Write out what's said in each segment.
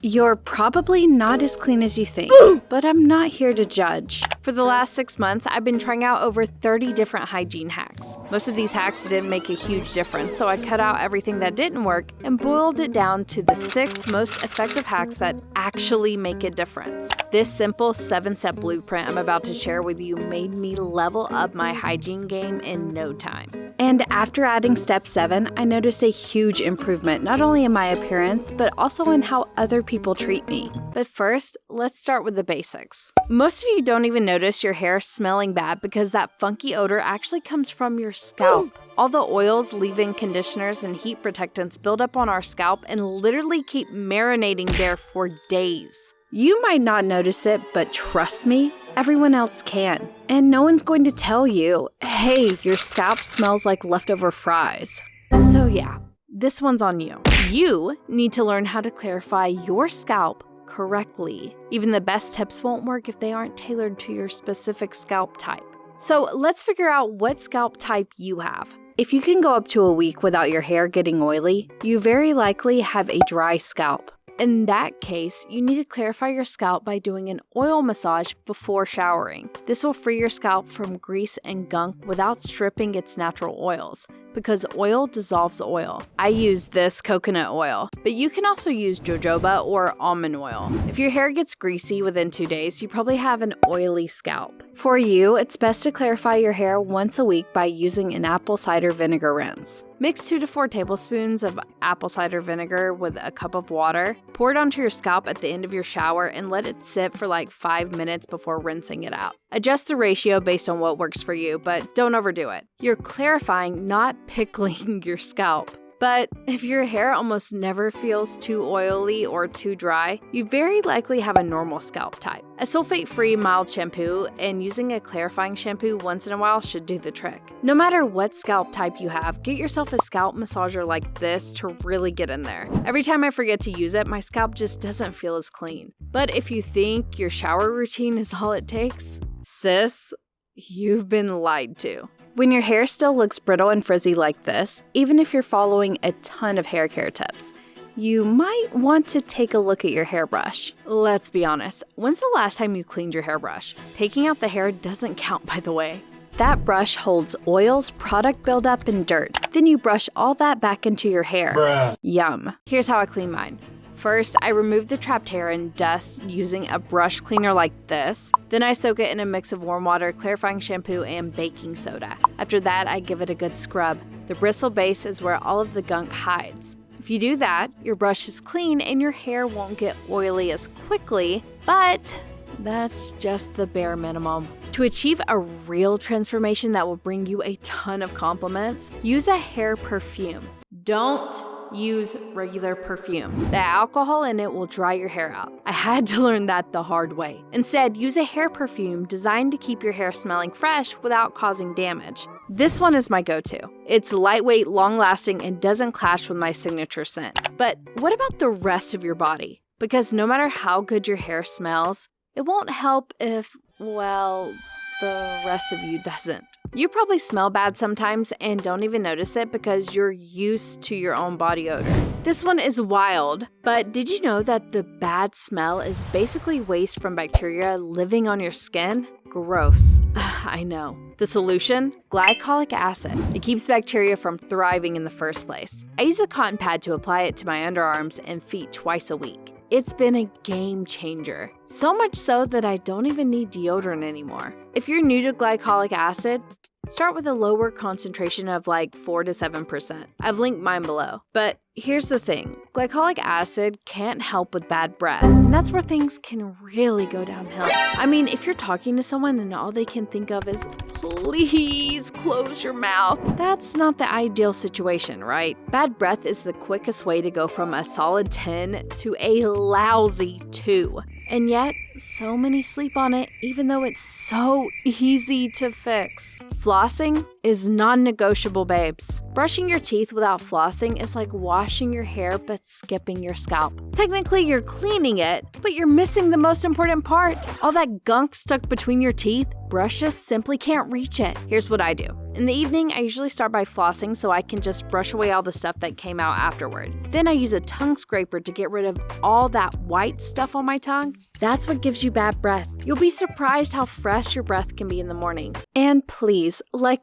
You're probably not as clean as you think, but I'm not here to judge. For the last 6 months, I've been trying out over 30 different hygiene hacks. Most of these hacks didn't make a huge difference, so I cut out everything that didn't work and boiled it down to the 6 most effective hacks that actually make a difference. This simple 7-step blueprint I'm about to share with you made me level up my hygiene game in no time. And after adding step 7, I noticed a huge improvement not only in my appearance, but also in how other people treat me. But first, let's start with the basics. Most of you don't even notice your hair smelling bad because that funky odor actually comes from your scalp. All the oils, leave-in conditioners, and heat protectants build up on our scalp and literally keep marinating there for days. You might not notice it, but trust me, everyone else can. And no one's going to tell you, hey, your scalp smells like leftover fries. So yeah, this one's on you. You need to learn how to clarify your scalp correctly. Even the best tips won't work if they aren't tailored to your specific scalp type. So let's figure out what scalp type you have. If you can go up to a week without your hair getting oily, you very likely have a dry scalp. In that case, you need to clarify your scalp by doing an oil massage before showering. This will free your scalp from grease and gunk without stripping its natural oils, because oil dissolves oil. I use this coconut oil, but you can also use jojoba or almond oil. If your hair gets greasy within 2 days, you probably have an oily scalp. For you, it's best to clarify your hair once a week by using an apple cider vinegar rinse. Mix 2 to 4 tablespoons of apple cider vinegar with a cup of water. Pour it onto your scalp at the end of your shower and let it sit for like 5 minutes before rinsing it out. Adjust the ratio based on what works for you, but don't overdo it. You're clarifying, not pickling your scalp. But if your hair almost never feels too oily or too dry, you very likely have a normal scalp type. A sulfate-free mild shampoo and using a clarifying shampoo once in a while should do the trick. No matter what scalp type you have, get yourself a scalp massager like this to really get in there. Every time I forget to use it, my scalp just doesn't feel as clean. But if you think your shower routine is all it takes, sis, you've been lied to. When your hair still looks brittle and frizzy like this, even if you're following a ton of hair care tips, you might want to take a look at your hairbrush. Let's be honest, when's the last time you cleaned your hairbrush? Taking out the hair doesn't count, by the way. That brush holds oils, product buildup, and dirt. Then you brush all that back into your hair. Bruh. Yum. Here's how I clean mine. First, I remove the trapped hair and dust using a brush cleaner like this. Then I soak it in a mix of warm water, clarifying shampoo, and baking soda. After that, I give it a good scrub. The bristle base is where all of the gunk hides. If you do that, your brush is clean and your hair won't get oily as quickly, but that's just the bare minimum. To achieve a real transformation that will bring you a ton of compliments, use a hair perfume. Don't use regular perfume. The alcohol in it will dry your hair out. I had to learn that the hard way. Instead, use a hair perfume designed to keep your hair smelling fresh without causing damage. This one is my go-to. It's lightweight, long-lasting, and doesn't clash with my signature scent. But what about the rest of your body? Because no matter how good your hair smells, it won't help if, well, the rest of you doesn't. You probably smell bad sometimes and don't even notice it because you're used to your own body odor. This one is wild, but did you know that the bad smell is basically waste from bacteria living on your skin? Gross. I know. The solution? Glycolic acid. It keeps bacteria from thriving in the first place. I use a cotton pad to apply it to my underarms and feet twice a week. It's been a game changer. So much so that I don't even need deodorant anymore. If you're new to glycolic acid, start with a lower concentration of like 4 to 7%. I've linked mine below. But here's the thing, glycolic acid can't help with bad breath, and that's where things can really go downhill. I mean, if you're talking to someone and all they can think of is, please close your mouth, that's not the ideal situation, right? Bad breath is the quickest way to go from a solid 10 to a lousy 2. And yet, so many sleep on it, even though it's so easy to fix. Flossing is non-negotiable, babes. Brushing your teeth without flossing is like washing your hair but skipping your scalp. Technically, you're cleaning it, but you're missing the most important part. All that gunk stuck between your teeth, brushes simply can't reach it. Here's what I do. In the evening, I usually start by flossing so I can just brush away all the stuff that came out afterward. Then I use a tongue scraper to get rid of all that white stuff on my tongue. That's what gives you bad breath. You'll be surprised how fresh your breath can be in the morning. And please,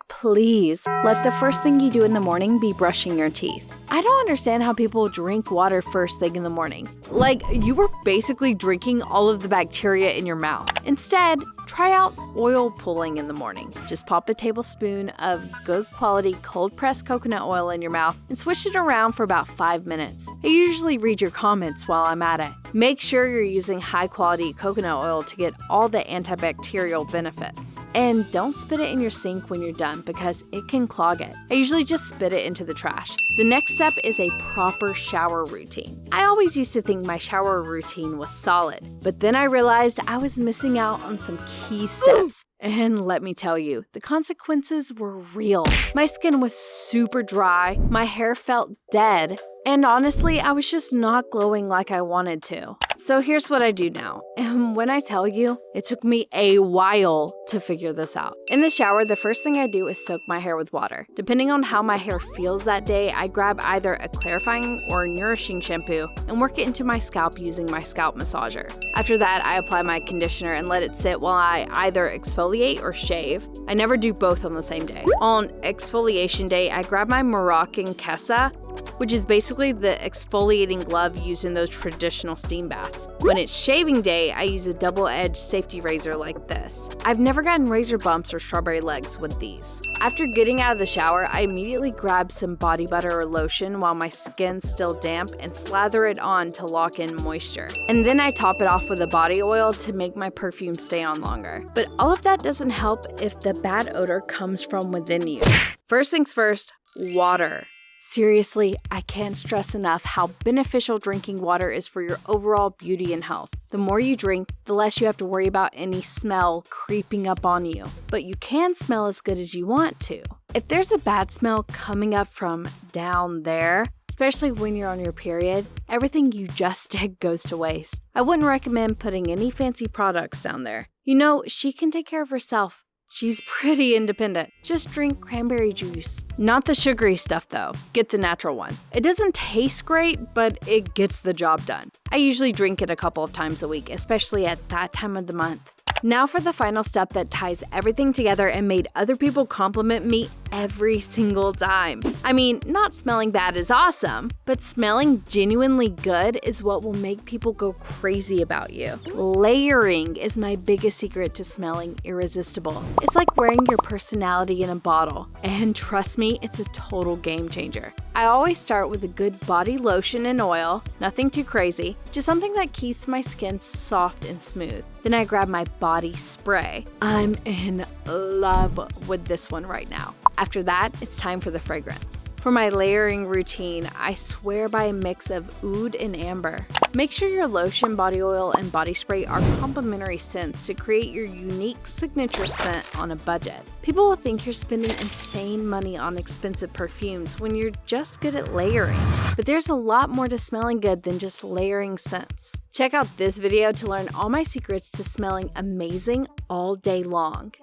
please, let the first thing you do in the morning be brushing your teeth. I don't understand how people drink water first thing in the morning. Like, you were basically drinking all of the bacteria in your mouth. Instead, try out oil pulling in the morning. Just pop a tablespoon of good quality cold pressed coconut oil in your mouth and swish it around for about 5 minutes. I usually read your comments while I'm at it. Make sure you're using high quality coconut oil to get all the antibacterial benefits. And don't spit it in your sink when you're done because it can clog it. I usually just spit it into the trash. The next step is a proper shower routine. I always used to think my shower routine was solid, but then I realized I was missing out on some key steps. And let me tell you, the consequences were real. My skin was super dry, my hair felt dead, and honestly, I was just not glowing like I wanted to. So here's what I do now. And when I tell you, it took me a while to figure this out. In the shower, the first thing I do is soak my hair with water. Depending on how my hair feels that day, I grab either a clarifying or nourishing shampoo and work it into my scalp using my scalp massager. After that, I apply my conditioner and let it sit while I either exfoliate or shave. I never do both on the same day. On exfoliation day, I grab my Moroccan Kessa, which is basically the exfoliating glove used in those traditional steam baths. When it's shaving day, I use a double-edged safety razor like this. I've never gotten razor bumps or strawberry legs with these. After getting out of the shower, I immediately grab some body butter or lotion while my skin's still damp and slather it on to lock in moisture. And then I top it off with a body oil to make my perfume stay on longer. But all of that doesn't help if the bad odor comes from within you. First things first, water. Seriously, I can't stress enough how beneficial drinking water is for your overall beauty and health. The more you drink, the less you have to worry about any smell creeping up on you. But you can smell as good as you want to. If there's a bad smell coming up from down there, especially when you're on your period, everything you just did goes to waste. I wouldn't recommend putting any fancy products down there. You know, she can take care of herself. She's pretty independent. Just drink cranberry juice. Not the sugary stuff though. Get the natural one. It doesn't taste great, but it gets the job done. I usually drink it a couple of times a week, especially at that time of the month. Now for the final step that ties everything together and made other people compliment me every single time. I mean, not smelling bad is awesome, but smelling genuinely good is what will make people go crazy about you. Layering is my biggest secret to smelling irresistible. It's like wearing your personality in a bottle, and trust me, it's a total game changer. I always start with a good body lotion and oil, nothing too crazy, just something that keeps my skin soft and smooth. Then I grab my body spray. I'm in love with this one right now. After that, it's time for the fragrance. For my layering routine, I swear by a mix of oud and amber. Make sure your lotion, body oil, and body spray are complementary scents to create your unique signature scent on a budget. People will think you're spending insane money on expensive perfumes when you're just good at layering. But there's a lot more to smelling good than just layering scents. Check out this video to learn all my secrets to smelling amazing all day long.